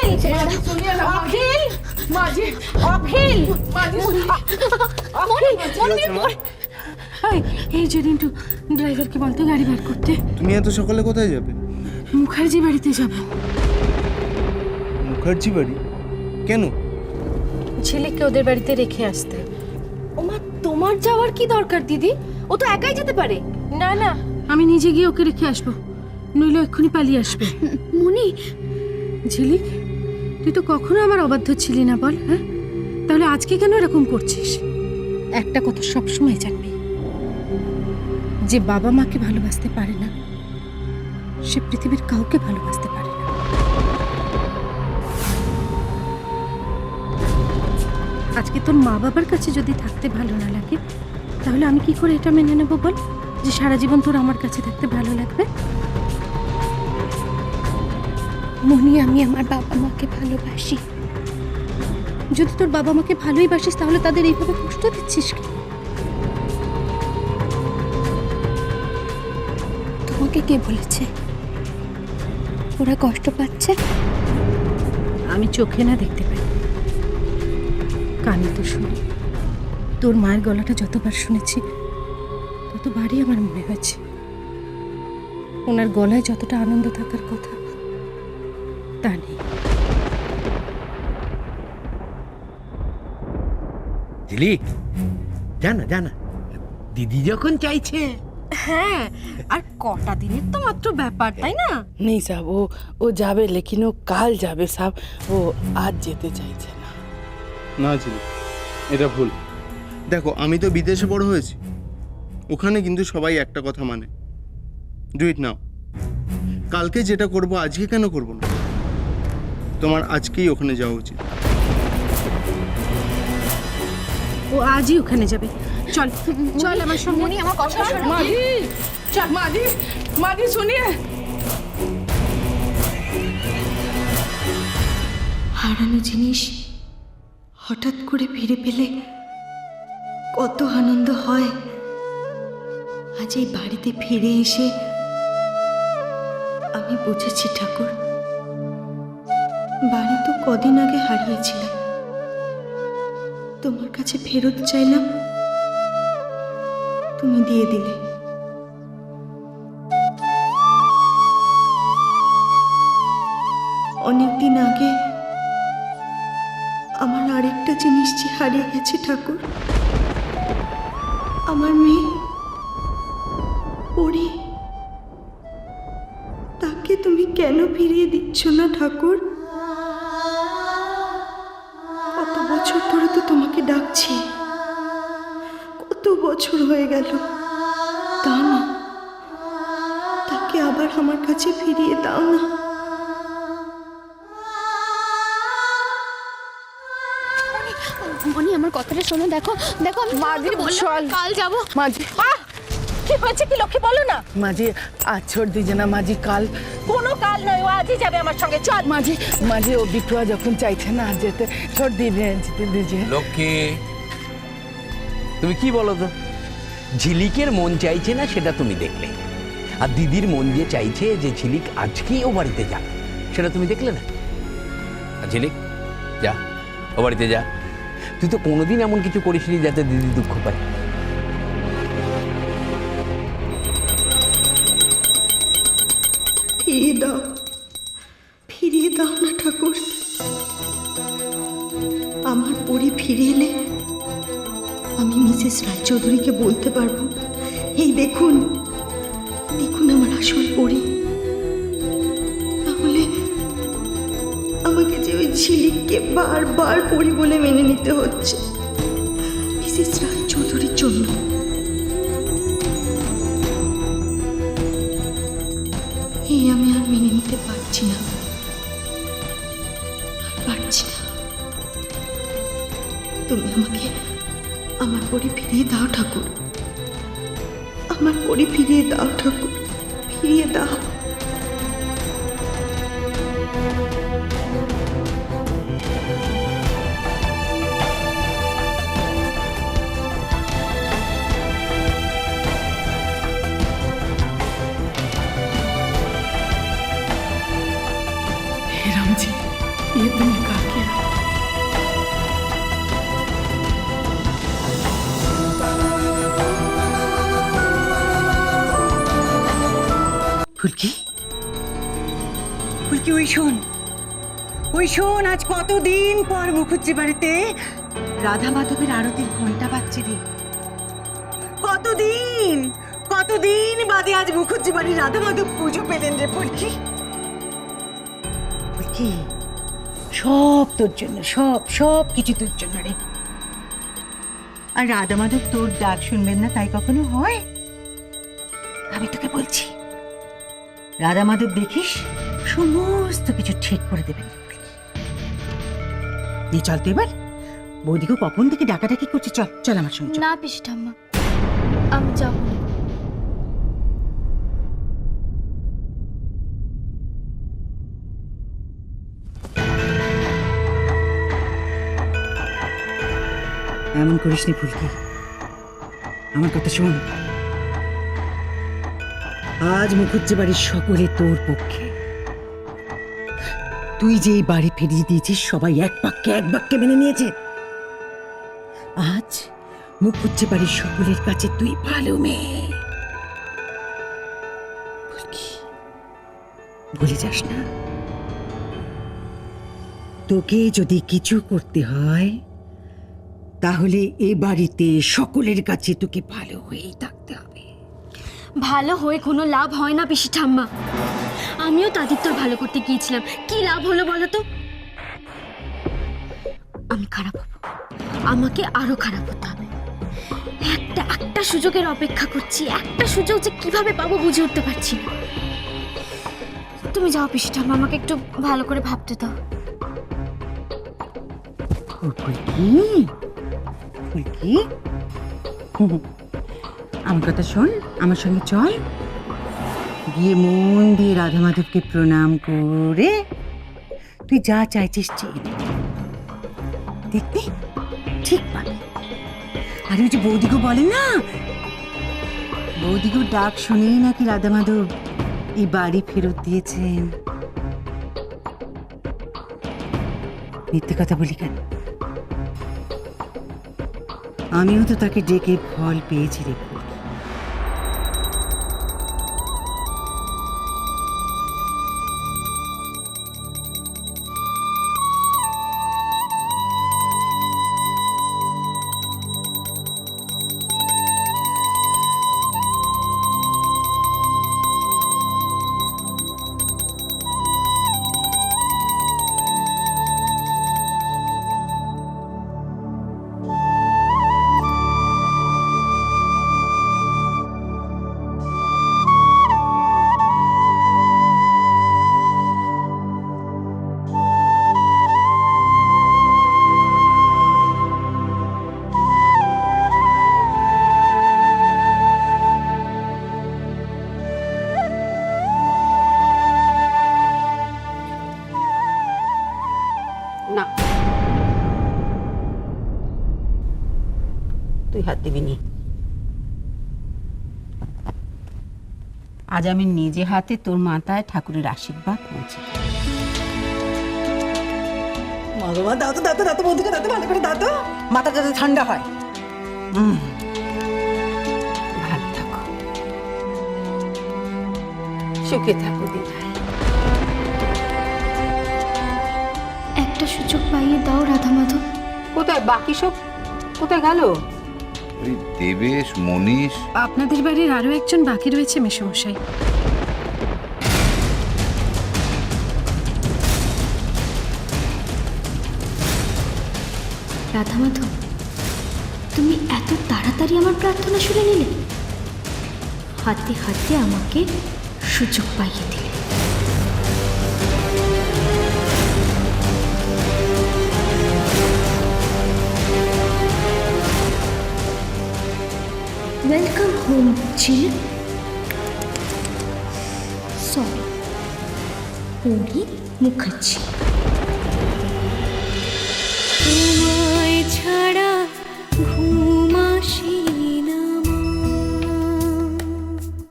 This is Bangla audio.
অখিল, অখিল, এই যে রিন্টু, ড্রাইভারকে বলতে গাড়ি বার করতে। তুমি এত সকালে কোথায় যাবে? মুখার্জি বাড়িতে যাব। মুখার্জি বাড়ি? কেন? ছেলেকে ওদের বাড়িতে রেখে আসতে। ওমা, তোমার যাওয়ার কি দরকার দিদি? ও তো একাই যেতে পারে। না না, আমি নিজে গিয়ে ওকে রেখে আসবো, নইলে এক্ষুনি পালিয়ে আসবে। মুনি, ঝিলিক, তুই তো কখনো আমার অবাধ্য ছিলি না, বল? হ্যাঁ, তাহলে আজকে কেন এরকম করছিস? একটা কথা সবসময় জানবি, যে বাবা মাকে ভালোবাসতে পারে না, সে পৃথিবীর কাউকে ভালোবাসতে পারে না। আজকে তোর মা বাবার কাছে যদি থাকতে ভালো না লাগে, তাহলে আমি কি করে এটা মেনে নেবো বল, যে সারা জীবন তোর আমার কাছে থাকতে ভালো লাগবে? মনি, আমি আমার বাবা মাকে ভালোবাসি। যদি তোর বাবা মাকে ভালোই বাসিস, তাহলে তাদের এইভাবে কষ্ট দিচ্ছিস কেন? তোমাকে কে বলেছে ওরা কষ্ট পাচ্ছে? আমি চোখে না দেখতে পাই, কানে তো শুনি। তোর মায়ের গলাটা যতবার শুনেছি, ততবারই আমার মনে হয়েছে ওনার গলায় যতটা আনন্দ থাকার কথা, তা নেই। ঝিলিক, জানা জানা, দিদি যখন চাইছে। হ্যাঁ, আর কটা দিনের তো মাত্র ব্যাপার, তাই না? नहीं साहब, वो जावे, लेकिन वो काल जावे साहब, वो आज যেতে চাইছে না। না ঝিলিক, এটা ভুল। দেখো, আমি তো বিদেশে বড় হয়েছি, ওখানে কিন্তু সবাই একটা কথা মানে, ডু ইট নাও। কালকে যেটা করব আজকে কেন করব না? তোমার আজকেই ওখানে যাওয়া উচিত। ও আজই ওখানে যাবে। চল চল আমার সঙ্গে। মুনি, আমার কথা শোনো। माजी सुनिए। হারানো জিনিস হঠাৎ করে ফিরে পেলে কত আনন্দ হয়। আজ এই বাড়িতে ফিরে এসে আমি বুঝেছি ঠাকুর, বাড়ি তো কদিন আগে হারিয়েছিলাম, তোমার কাছে ফেরত চাইলাম, তুমি দিয়ে দিলে। অনেকদিন আগে আমার আরেকটা জিনিস যে হারিয়ে গেছে ঠাকুর, আমার মেয়ে পরি, তাকে তুমি কেন ফিরিয়ে দিচ্ছ না ঠাকুর? কত বছর ধরে তো তোমাকে ডাকছি, কত বছর হয়ে গেল, তা না, তাকে আবার আমার কাছে ফিরিয়ে দাও না। মনি, আমার কথাটা শোনো। দেখো দেখো, আমি মাঝি, বললাম কাল যাব। মাঝি, কি হয়েছে কি লক্ষ্মী, বলো না। মাঝি आज छोड़ दीजिए ना माजी, কাল। কোনো কাল নয়, ও আজই যাবে আমার সঙ্গে। চল মাঝি, মাঝি ও বিটুয়া যখন চাইছে না আজ যেতে, छोड़ दीजिए। লক্ষ্মী, তুমি কি বলো তো? ঝিলিকের মন চাইছে না সেটা তুমি দেখলে, আর দিদির মন যে চাইছে যে ঝিলিক আজকেই ও বাড়িতে যাক, সেটা তুমি দেখলে না। আর ঝিলিক, যা, ও বাড়িতে যা। তুই তো কোনোদিন এমন কিছু করিসনি যাতে দিদি দুঃখ পায়। ফিরিয়ে দাও না ঠাকুর। আমার পরি ফিরে এলে আমি মিসেস রায়চৌধুরীকে বলতে পারবো, এই দেখুন দেখুন আমার আসল পরি। তাহলে আমাকে যে ওই ঝিলিককে বারবার পরি বলে মেনে নিতে হচ্ছে মিসেস রায়চৌধুরীর জন্য। এই আমি আর মেনে নিতে পারছি না, পারছি না। তুমি আমাকে আমার পরি ফিরিয়ে দাও ঠাকুর, আমার পরি ফিরিয়ে দাও ঠাকুর, ফিরিয়ে দাও। हे राम जी, ये तुमने कहा क्या? ফুলকি, ফুলকি, ওই শোন, ওই শোন, আজ কতদিন পর মুখুজ্জি বাড়িতে রাধা মাধবের আরতির ঘন্টা বাজছে রে। কতদিন কতদিন বাদে আজ মুখুজ্জি বাড়ির রাধা মাধব পুজো পেলেন রে ফুলকি। ফুলকি, সব তোর জন্য, সব সব কিছু তোর জন্য রে। আর রাধা মাধব তোর ডাক শুনবেন না তাই কখনো হয়? আমি তোকে বলছি, রাধা মাধব দেখিস সমস্ত কিছু ঠিক করে দেবেন। নিয়ে চল তো এবার, বৌদিকে কখন থেকে ডাকাডাকি করছে, চল চল আমার সঙ্গে চল। না পিসি ঠাম্মা, আমি যাব না। এমন করিস নি ফুলকি, আমার কথা শোন। আজ মুখুজ্জি বাড়ির সকলে তোর পক্ষে। তুই যে এই বাড়ি ফিরিয়ে দিয়েছিস সবাই এক বাক্যে মেনে নিয়েছে। আজ মুখুজ্জি বাড়ির সকলের কাছে তুই ভালো মেয়ে। ফুলকি, ভুলে যাস না, তোকে যদি কিছু করতে হয় তাহলে এ বাড়িতে সকলের কাছে তোকে ভালো হয়েই থাকতে হবে। ভালো হয়ে কোনো লাভ হয় না পিসি ঠাম্মা। আমিও তাদের তোর ভালো করতে গিয়েছিলাম, কি লাভ হলো বলো তো? আমি খারাপ হব, আমাকে আরো খারাপ হতে হবে। একটা একটা সুযোগের অপেক্ষা করছি, একটা সুযোগ যে কিভাবে পাবো বুঝে উঠতে পারছি না। তুমি যাও পিসি ঠাম্মা, আমাকে একটু ভালো করে ভাবতে দাও। ফুলকি, ফুলকি, আমার কথা শোন, আমার সঙ্গে চল, গিয়ে মন দিয়ে রাধা মাধবকে প্রণাম করে তুই যা চাইছিস চেয়ে নে। দেখবি ঠিক পাবি। আর ওই যে বৌদিকে বলে না, বৌদিকে ডাক শুনেই নাকি রাধা মাধব এই বাড়ি ফেরত দিয়েছেন। মিথ্যে কথা বলি কেন? আমিও তো তাকে ডেকে ফল পেয়েছি রে। না, তুই হাত দিবি নি। আজ আমি নিজে হাতে তোর মাথায় ঠাকুরের আশীর্বাদ পৌঁছে। মা দাও তো, দাও তো, দাও তো, বন্ধুকে দাও তো, ভালো করে দাও তো, মাথা যাতে ঠান্ডা হয়। ভালো থাকো, সুখে থাকো দিদাই। একটা সুযোগ পাইয়ে দাও রাধা মাধব। কোথায় বাকি সব, কোথায় গেল? ওই দেবেশ, মনীষ, আপনাদের বাড়ির আরো একজন বাকি রয়েছে মেসোমশাই। রাধা মাধব, তুমি এত তাড়াতাড়ি আমার প্রার্থনা শুনে নিলে, হাতে হাতে আমাকে সুযোগ পাইয়ে দিলে। ওয়েলকাম হোম চিল। সরি, পরি মুখার্জি। তোমায় ছাড়া